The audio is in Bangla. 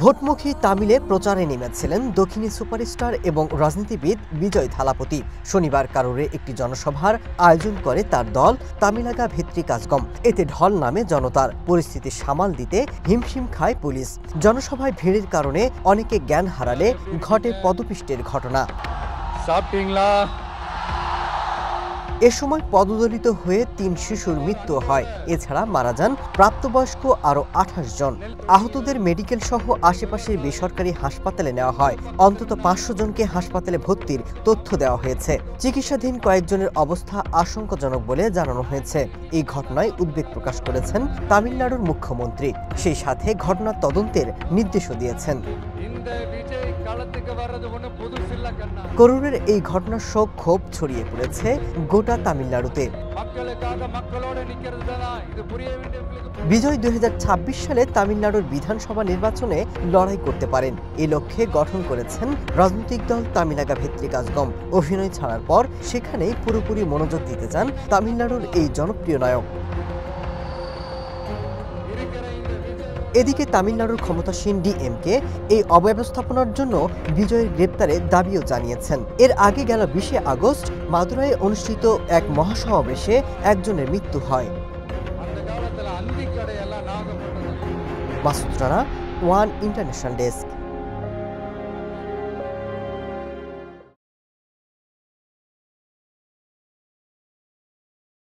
ভোটমুখী তামিলে প্রচারে নেমেছিলেন দক্ষিণী সুপারস্টার এবং রাজনীতিবিদ বিজয় থালাপতি। শনিবার কারোরে একটি জনসভার আয়োজন করে তার দল তামিলাগা ভিত্রি কাজগম। এতে ঢল নামে জনতার। পরিস্থিতি সামাল দিতে হিমশিম খায় পুলিশ। জনসভায় ভিড়ের কারণে অনেকে জ্ঞান হারালে ঘটে পদপিষ্টের ঘটনা। এ সময় পদদলিত হয়ে ৩ শিশুর মৃত্যু হয়। এছাড়া মারা যান প্রাপ্তবয়স্ক আরও ২৮ জন। আহতদের মেডিকেল সহ আশেপাশের বেসরকারি হাসপাতালে নেওয়া হয়। অন্তত ৫০০ জনকে হাসপাতালে ভর্তির তথ্য দেওয়া হয়েছে। চিকিৎসাধীন কয়েকজনের অবস্থা আশঙ্কাজনক বলে জানানো হয়েছে। এই ঘটনায় উদ্বেগ প্রকাশ করেছেন তামিলনাড়ুর মুখ্যমন্ত্রী। সেই সাথে ঘটনার তদন্তের নির্দেশও দিয়েছেন। করুণের এই ঘটনার শোক ক্ষোভ ছড়িয়ে পড়েছে গোটা তামিলনাড়ুতে। বিজয় ২০২৬ সালে তামিলনাড়ুর বিধানসভা নির্বাচনে লড়াই করতে পারেন। এ লক্ষ্যে গঠন করেছেন রাজনৈতিক দল তামিলাগা ভিত্রি কাজগম। অভিনয় ছাড়ার পর সেখানেই পুরোপুরি মনোযোগ দিতে চান তামিলনাড়ুর এই জনপ্রিয় নায়ক। এদিকে তামিলনাড়ুর ক্ষমতাসীন ডিএমকে এই অব্যবস্থাপনার জন্য বিজয়ের গ্রেপ্তারের দাবিও জানিয়েছেন। এর আগে গেল ২০শে আগস্ট মাদুরাইয়ে অনুষ্ঠিত এক মহাসমাবেশে একজনের মৃত্যু হয়। Masud Rana, one international desk.